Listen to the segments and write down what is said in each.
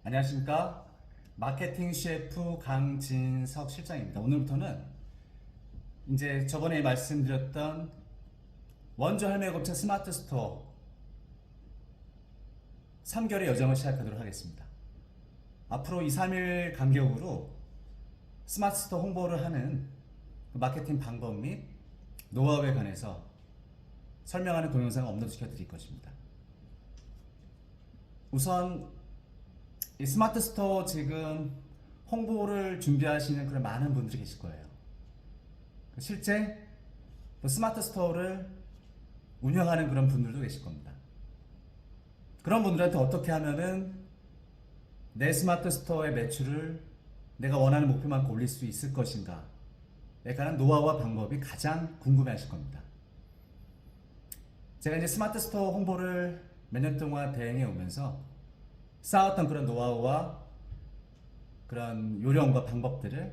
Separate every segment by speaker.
Speaker 1: 안녕하십니까. 마케팅 셰프 강진석 실장입니다. 오늘부터는 이제 저번에 말씀드렸던 원조 할매곱창 스마트 스토어 3개월의 여정을 시작하도록 하겠습니다. 앞으로 2, 3일 간격으로 스마트 스토어 홍보를 하는 마케팅 방법 및 노하우에 관해서 설명하는 동영상을 업로드 시켜 드릴 것입니다. 우선 이 스마트 스토어 지금 홍보를 준비하시는 그런 많은 분들이 계실 거예요. 실제 스마트 스토어를 운영하는 그런 분들도 계실 겁니다. 그런 분들한테 어떻게 하면은 내 스마트 스토어의 매출을 내가 원하는 목표만큼 올릴 수 있을 것인가에 관한 노하우와 방법이 가장 궁금해 하실 겁니다. 제가 이제 스마트 스토어 홍보를 몇 년 동안 대행해 오면서 쌓았던 그런 노하우와 그런 요령과 방법들을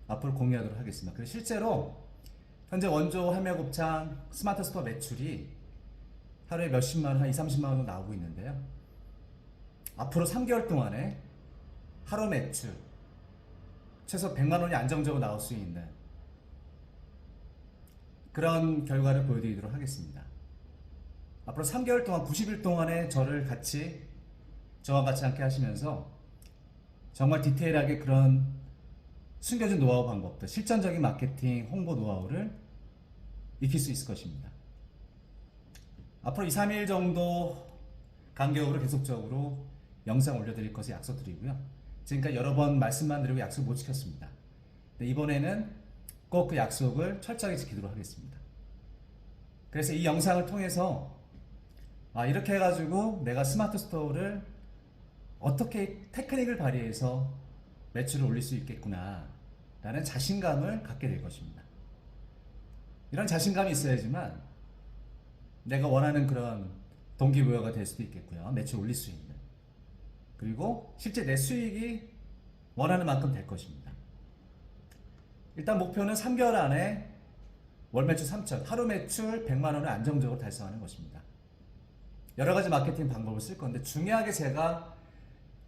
Speaker 1: 앞으로 공유하도록 하겠습니다. 그리고 실제로 현재 원조 할매곱창 스마트 스토어 매출이 하루에 몇십만 원, 한 2, 30만 원도 나오고 있는데요. 앞으로 3개월 동안에 하루 매출 최소 100만 원이 안정적으로 나올 수 있는 그런 결과를 보여드리도록 하겠습니다. 앞으로 3개월 동안 90일 동안에 저와 같이 함께 하시면서 정말 디테일하게 그런 숨겨진 노하우 방법들, 실전적인 마케팅 홍보 노하우를 익힐 수 있을 것입니다. 앞으로 2, 3일 정도 간격으로 계속적으로 영상 올려드릴 것을 약속드리고요. 지금까지 여러 번 말씀만 드리고 약속 못 지켰습니다. 이번에는 꼭 그 약속을 철저하게 지키도록 하겠습니다. 그래서 이 영상을 통해서 이렇게 해가지고 내가 스마트 스토어를 어떻게 테크닉을 발휘해서 매출을 올릴 수 있겠구나 라는 자신감을 갖게 될 것입니다. 이런 자신감이 있어야지만 내가 원하는 그런 동기부여가 될 수도 있겠고요. 매출 올릴 수 있는, 그리고 실제 내 수익이 원하는 만큼 될 것입니다. 일단 목표는 3개월 안에 월 매출 3천, 하루 매출 100만 원을 안정적으로 달성하는 것입니다. 여러 가지 마케팅 방법을 쓸 건데 중요하게 제가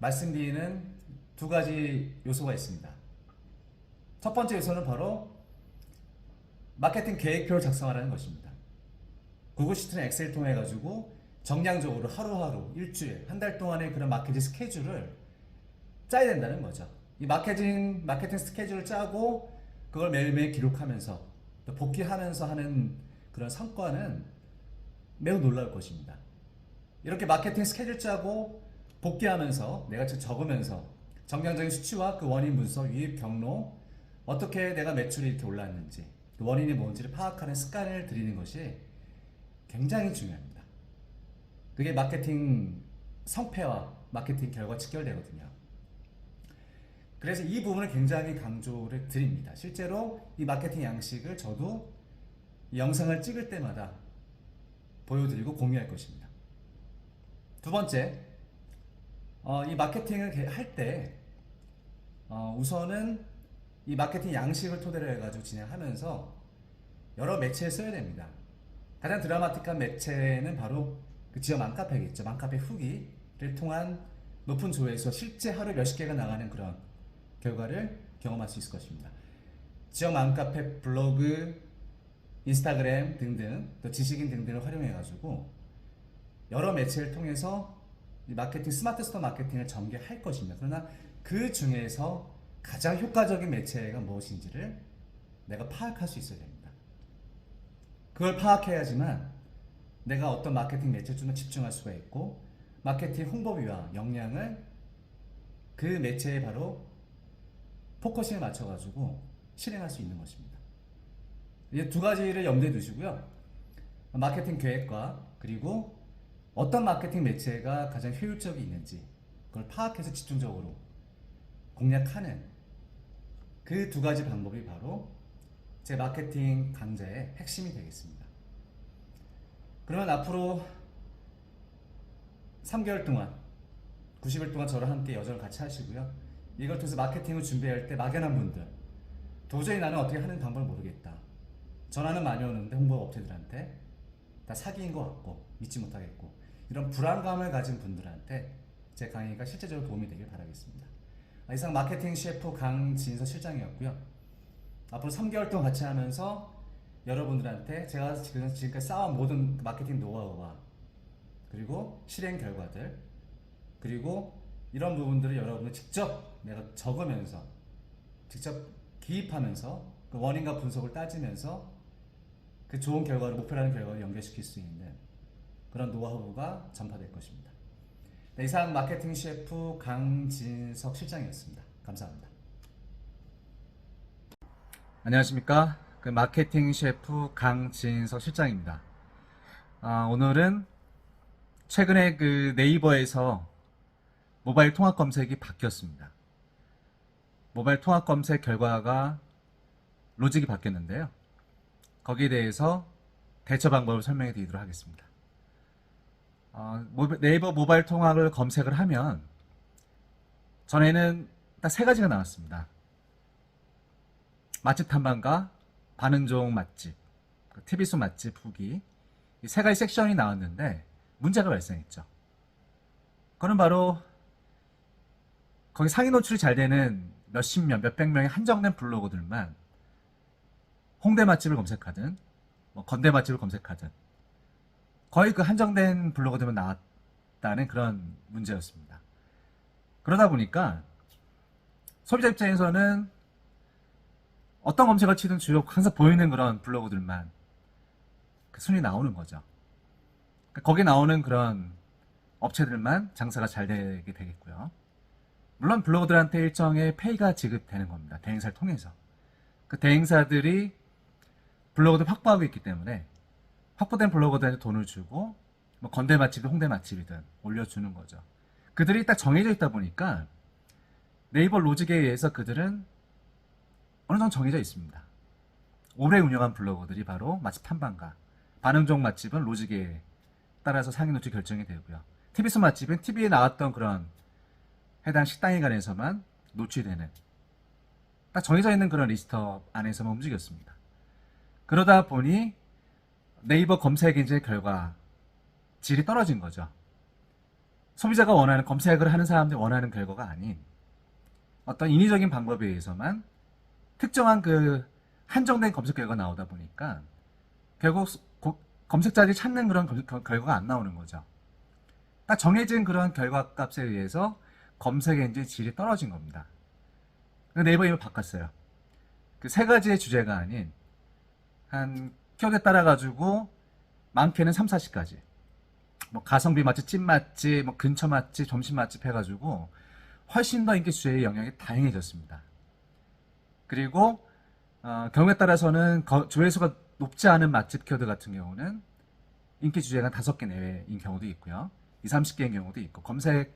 Speaker 1: 말씀드리는 두 가지 요소가 있습니다. 첫 번째 요소는 바로 마케팅 계획표를 작성하라는 것입니다. 구글 시트나 엑셀 통해 가지고 정량적으로 하루하루, 일주일, 한 달 동안의 그런 마케팅 스케줄을 짜야 된다는 거죠. 이 마케팅 스케줄을 짜고 그걸 매일매일 기록하면서 또 복귀하면서 하는 그런 성과는 매우 놀라울 것입니다. 이렇게 마케팅 스케줄 짜고 복귀하면서 내가 적으면서 정량적인 수치와 그 원인 분석, 유입 경로, 어떻게 내가 매출이 이렇게 올랐는지, 그 원인이 뭔지를 파악하는 습관을 들이는 것이 굉장히 중요합니다. 그게 마케팅 성패와 마케팅 결과 직결되거든요. 그래서 이 부분을 굉장히 강조를 드립니다. 실제로 이 마케팅 양식을 저도 이 영상을 찍을 때마다 보여드리고 공유할 것입니다. 두 번째, 이 마케팅을 할 때 우선은 이 마케팅 양식을 토대로 해가지고 진행하면서 여러 매체에 써야 됩니다. 가장 드라마틱한 매체는 바로 그 지역 맘카페겠죠. 맘카페 후기를 통한 높은 조회수, 실제 하루에 몇십 개가 나가는 그런 결과를 경험할 수 있을 것입니다. 지역 맘카페, 블로그, 인스타그램 등등, 또 지식인 등등을 활용해가지고 여러 매체를 통해서 이 마케팅, 스마트 스토어 마케팅을 전개할 것입니다. 그러나 그 중에서 가장 효과적인 매체가 무엇인지를 내가 파악할 수 있어야 됩니다. 그걸 파악해야지만 내가 어떤 마케팅 매체에 좀 더 집중할 수가 있고 마케팅 홍보비와 역량을 그 매체에 바로 포커싱을 맞춰가지고 실행할 수 있는 것입니다. 이 두 가지를 염두에 두시고요. 마케팅 계획과 그리고 어떤 마케팅 매체가 가장 효율적이 있는지 그걸 파악해서 집중적으로 공략하는 그 두 가지 방법이 바로 제 마케팅 강좌의 핵심이 되겠습니다. 그러면 앞으로 3개월 동안 90일 동안 저랑 함께 여정을 같이 하시고요. 이걸 통해서 마케팅을 준비할 때 막연한 분들, 도저히 나는 어떻게 하는 방법을 모르겠다, 전화는 많이 오는데 홍보 업체들한테 다 사기인 것 같고 믿지 못하겠고, 이런 불안감을 가진 분들한테 제 강의가 실제적으로 도움이 되길 바라겠습니다. 이상 마케팅 CF 강진서 실장이었고요. 앞으로 3개월 동안 같이 하면서 여러분들한테 제가 지금까지 쌓아온 모든 마케팅 노하우와 그리고 실행 결과들 그리고 이런 부분들을 여러분들 직접 내가 적으면서 직접 기입하면서 그 원인과 분석을 따지면서 그 좋은 결과를 목표라는 결과를 연결시킬 수 있는 그런 노하우가 전파될 것입니다. 네, 이상 마케팅 CF 강진석 실장이었습니다. 감사합니다. 안녕하십니까? 그 마케팅 CF 강진석 실장입니다. 오늘은 최근에 그 네이버에서 모바일 통합 검색이 바뀌었습니다. 모바일 통합 검색 결과가 로직이 바뀌었는데요. 거기에 대해서 대처 방법을 설명해 드리도록 하겠습니다. 네이버 모바일 통합을 검색을 하면 전에는 딱 세 가지가 나왔습니다. 맛집 탐방과 반응 좋은 맛집, TV속 맛집 후기 이 세 가지 섹션이 나왔는데 문제가 발생했죠. 그거는 바로 거기 상위 노출이 잘 되는 몇십 명, 몇백 명의 한정된 블로거들만 홍대 맛집을 검색하든 건대 맛집을 검색하든 거의 그 한정된 블로거들만 나왔다는 그런 문제였습니다. 그러다 보니까 소비자 입장에서는 어떤 검색을 치든 주요 항상 보이는 그런 블로거들만 그 순위 나오는 거죠. 거기에 나오는 그런 업체들만 장사가 잘 되게 되겠고요. 물론 블로거들한테 일정의 페이가 지급되는 겁니다. 대행사를 통해서. 그 대행사들이 블로거들 확보하고 있기 때문에 확보된 블로거들한테 돈을 주고 건대 맛집이든 홍대 맛집이든 올려주는 거죠. 그들이 딱 정해져 있다 보니까 네이버 로직에 의해서 그들은 어느 정도 정해져 있습니다. 오래 운영한 블로거들이 바로 맛집 탐방가, 반응 좋은 맛집은 로직에 따라서 상위 노출 결정이 되고요. TV속 맛집은 TV에 나왔던 그런 해당 식당에 관해서만 노출되는 딱 정해져 있는 그런 리스터 안에서만 움직였습니다. 그러다 보니 네이버 검색 엔진 결과 질이 떨어진 거죠. 소비자가 원하는 검색을 하는 사람들이 원하는 결과가 아닌 어떤 인위적인 방법에 의해서만 특정한 그 한정된 검색 결과가 나오다 보니까 결국 검색자들이 찾는 그런 결과가 안 나오는 거죠. 딱 정해진 그런 결과 값에 의해서 검색 엔진 질이 떨어진 겁니다. 네이버 이걸 바꿨어요. 그 세 가지의 주제가 아닌 한 키워드에 따라 가지고 많게는 3, 40가지 가성비 맛집, 찐 맛집, 근처 맛집, 점심 맛집 해가지고 훨씬 더 인기 주제의 영역이 다양해졌습니다. 그리고 경우에 따라서는 조회수가 높지 않은 맛집 키워드 같은 경우는 인기 주제가 5개 내외인 경우도 있고요. 20, 30개인 경우도 있고 검색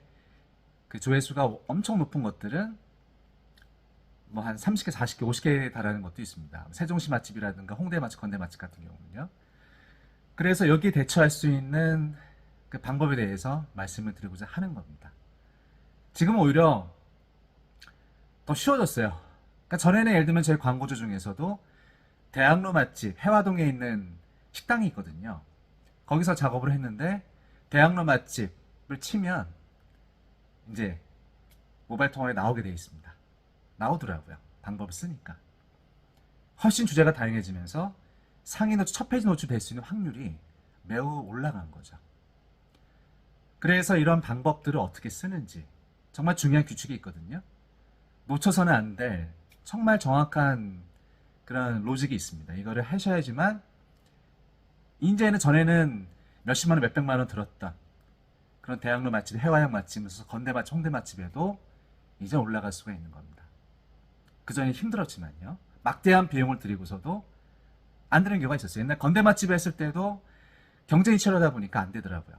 Speaker 1: 그 조회수가 엄청 높은 것들은 한 30개, 40개, 50개에 달하는 것도 있습니다. 세종시 맛집이라든가 홍대 맛집, 건대 맛집 같은 경우는요. 그래서 여기에 대처할 수 있는 그 방법에 대해서 말씀을 드리고자 하는 겁니다. 지금은 오히려 더 쉬워졌어요. 그러니까 전에는 예를 들면 저희 광고주 중에서도 대학로 맛집, 해화동에 있는 식당이 있거든요. 거기서 작업을 했는데 대학로 맛집을 치면 이제 모바일 통화에 나오게 되어 있습니다. 나오더라고요. 방법을 쓰니까. 훨씬 주제가 다양해지면서 상위 노출, 첫 페이지 노출될 수 있는 확률이 매우 올라간 거죠. 그래서 이런 방법들을 어떻게 쓰는지 정말 중요한 규칙이 있거든요. 놓쳐서는 안 될 정말 정확한 그런 로직이 있습니다. 이거를 하셔야지만 이제는 전에는 몇십만 원, 몇백만 원 들었던 그런 대학로 맛집, 해화역 맛집에서 건대 맛집, 홍대 맛집에도 이제 올라갈 수가 있는 겁니다. 그전에 힘들었지만요. 막대한 비용을 들이고서도 안 되는 경우가 있었어요. 옛날 건대 맛집에 했을 때도 경쟁이 치열하다 보니까 안 되더라고요.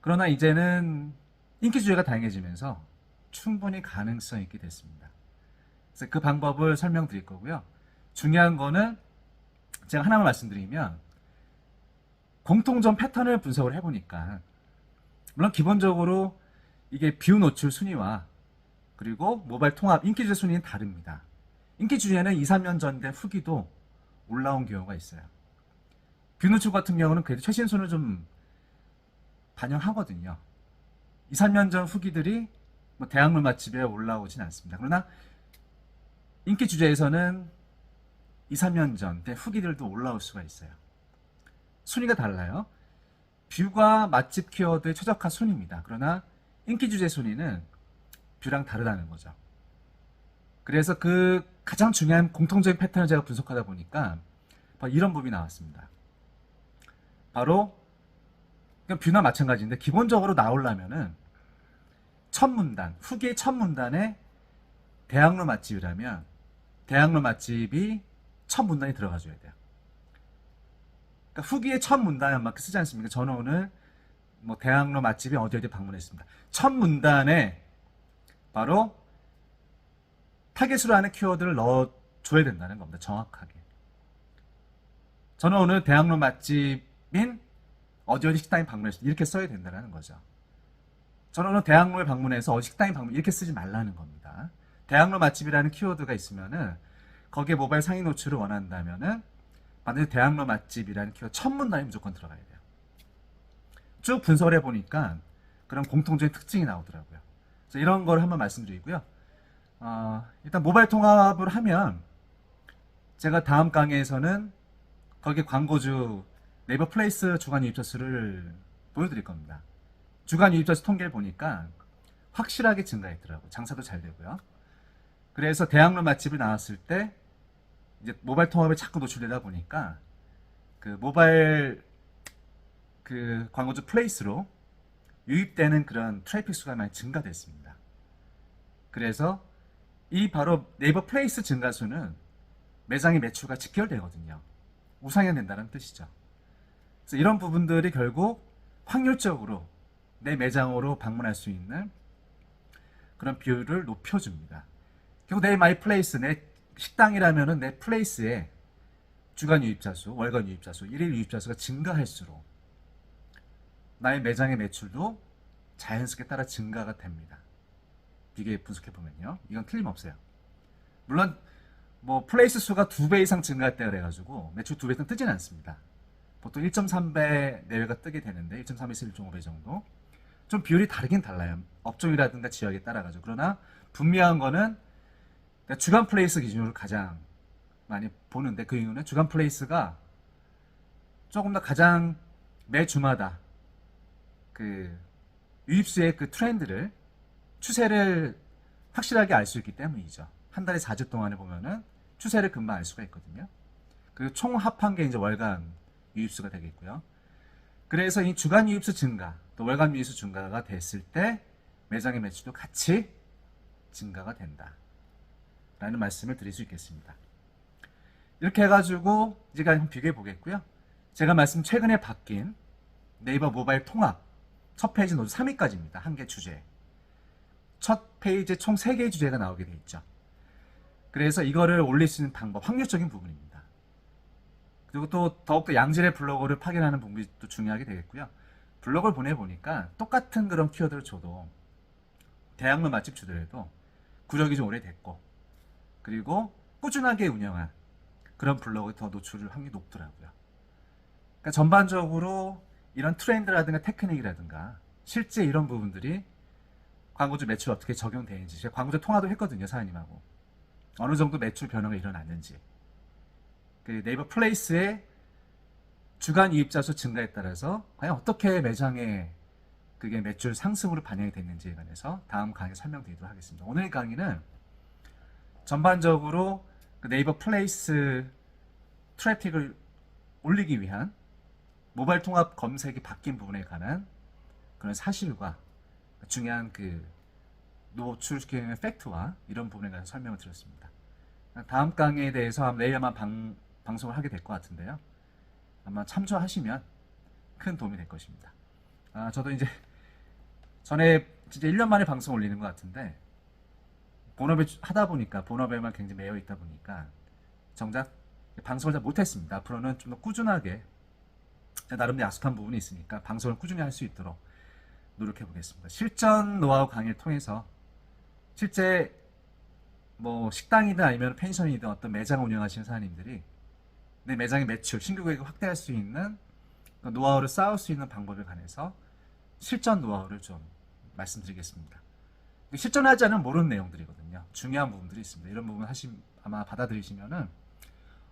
Speaker 1: 그러나 이제는 인기 주제가 다양해지면서 충분히 가능성이 있게 됐습니다. 그래서 그 방법을 설명드릴 거고요. 중요한 거는 제가 하나만 말씀드리면 공통점 패턴을 분석을 해보니까 물론 기본적으로 이게 뷰 노출 순위와 그리고 모바일 통합 인기 주제 순위는 다릅니다. 인기 주제는 2, 3년 전 된 후기도 올라온 경우가 있어요. 뷰 노출 같은 경우는 그래도 최신 순위를 좀 반영하거든요. 2, 3년 전 후기들이 뭐 대학로 맛집에 올라오진 않습니다. 그러나 인기 주제에서는 2, 3년 전 후기들도 올라올 수가 있어요. 순위가 달라요. 뷰가 맛집 키워드에 최적화 순위입니다. 그러나 인기 주제 순위는 뷰랑 다르다는 거죠. 그래서 그 가장 중요한 공통적인 패턴을 제가 분석하다 보니까 바로 이런 부분이 나왔습니다. 바로 뷰나 마찬가지인데 기본적으로 나오려면은 첫 문단, 후기의 첫 문단에 대학로 맛집이라면 대학로 맛집이 첫 문단에 들어가줘야 돼요. 그러니까 후기의 첫 문단에 막 쓰지 않습니까? 저는 오늘 뭐 대학로 맛집이 어디 어디 방문했습니다. 첫 문단에 바로 타겟으로 하는 키워드를 넣어줘야 된다는 겁니다. 정확하게. 저는 오늘 대학로 맛집인 어디 어디 식당에 방문했습니다. 이렇게 써야 된다는 거죠. 저는 오늘 대학로에 방문해서 어디 식당에 방문 이렇게 쓰지 말라는 겁니다. 대학로 맛집이라는 키워드가 있으면은 거기에 모바일 상위 노출을 원한다면은 반드시 대학로 맛집이라는 키워드 첫 문단에 무조건 들어가야 돼요. 쭉 분석을 해보니까 그런 공통적인 특징이 나오더라고요. 그래서 이런 걸 한번 말씀드리고요. 일단 모바일 통합을 하면 제가 다음 강의에서는 거기 광고주 네이버 플레이스 주간 유입자 수를 보여드릴 겁니다. 주간 유입자 수 통계를 보니까 확실하게 증가했더라고요. 장사도 잘 되고요. 그래서 대학로 맛집이 나왔을 때 이제 모바일 통합에 자꾸 노출되다 보니까 그 모바일 그 광고주 플레이스로 유입되는 그런 트래픽 수가 많이 증가됐습니다. 그래서 이 바로 네이버 플레이스 증가수는 매장의 매출과 직결되거든요. 우상향된다는 뜻이죠. 그래서 이런 부분들이 결국 확률적으로 내 매장으로 방문할 수 있는 그런 비율을 높여줍니다. 결국 내 마이 플레이스, 내 식당이라면은 내 플레이스에 주간 유입자 수, 월간 유입자 수, 일일 유입자 수가 증가할수록 나의 매장의 매출도 자연스럽게 따라 증가가 됩니다. 비교 분석해보면요. 이건 틀림없어요. 물론 뭐 플레이스 수가 2배 이상 증가했다 그래가지고 매출 2배 이상 뜨지는 않습니다. 보통 1.3배 내외가 뜨게 되는데 1.3에서 1.5배 정도. 좀 비율이 다르긴 달라요. 업종이라든가 지역에 따라가지고. 그러나 분명한 거는 주간 플레이스 기준으로 가장 많이 보는데 그 이유는 주간 플레이스가 조금 더 가장 매 주마다 그 유입수의 그 트렌드를 추세를 확실하게 알 수 있기 때문이죠. 한 달에 4주 동안에 보면은 추세를 금방 알 수가 있거든요. 그리고 총 합한 게 이제 월간 유입수가 되겠고요. 그래서 이 주간 유입수 증가, 또 월간 유입수 증가가 됐을 때 매장의 매출도 같이 증가가 된다. 라는 말씀을 드릴 수 있겠습니다. 이렇게 해가지고 제가 한번 비교해 보겠고요. 제가 말씀 최근에 바뀐 네이버 모바일 통합 첫 페이지 노트 3위까지입니다. 한 개 주제. 첫 페이지에 총 3개의 주제가 나오게 돼 있죠. 그래서 이거를 올릴 수 있는 방법, 확률적인 부분입니다. 그리고 또 더욱더 양질의 블로그를 파견하는 부분이 또 중요하게 되겠고요. 블로그를 보내보니까 똑같은 그런 키워드를 줘도 대학로 맛집 주더라도 구력이 좀 오래됐고 그리고 꾸준하게 운영한 그런 블로그에 더 노출 확률이 높더라고요. 그러니까 전반적으로 이런 트렌드라든가 테크닉이라든가 실제 이런 부분들이 광고주 매출 어떻게 적용되는지 제가 광고주 통화도 했거든요. 사장님하고. 어느 정도 매출 변화가 일어났는지. 그 네이버 플레이스의 주간 유입자 수 증가에 따라서 과연 어떻게 매장의 그게 매출 상승으로 반영이 됐는지에 관해서 다음 강의에 설명드리도록 하겠습니다. 오늘 강의는 전반적으로 그 네이버 플레이스 트래픽을 올리기 위한 모바일 통합 검색이 바뀐 부분에 관한 그런 사실과 중요한 그 노출시키는 팩트와 이런 부분에 관해서 설명을 드렸습니다. 다음 강의에 대해서 내일 아마 방송을 하게 될 것 같은데요. 아마 참조하시면 큰 도움이 될 것입니다. 저도 이제 전에 진짜 1년 만에 방송 올리는 것 같은데 본업에 하다 보니까 본업에만 굉장히 매여 있다 보니까 정작 방송을 잘 못했습니다. 앞으로는 좀 더 꾸준하게 나름대로 약속한 부분이 있으니까 방송을 꾸준히 할 수 있도록 노력해 보겠습니다. 실전 노하우 강의를 통해서 실제 뭐 식당이든 아니면 펜션이든 어떤 매장 운영하시는 사장님들이 내 매장의 매출, 신규 고객을 확대할 수 있는 노하우를 쌓을 수 있는 방법에 관해서 실전 노하우를 좀
Speaker 2: 말씀드리겠습니다. 실전하지 않으면 모르는 내용들이거든요. 중요한 부분들이 있습니다. 이런 부분 아마 받아들이시면은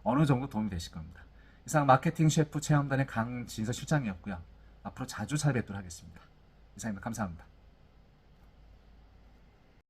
Speaker 2: 어느 정도 도움이 되실 겁니다. 이상 마케팅 셰프 체험단의 강진서 실장이었고요. 앞으로 자주 찾아뵙도록 하겠습니다. 이상입니다. 감사합니다.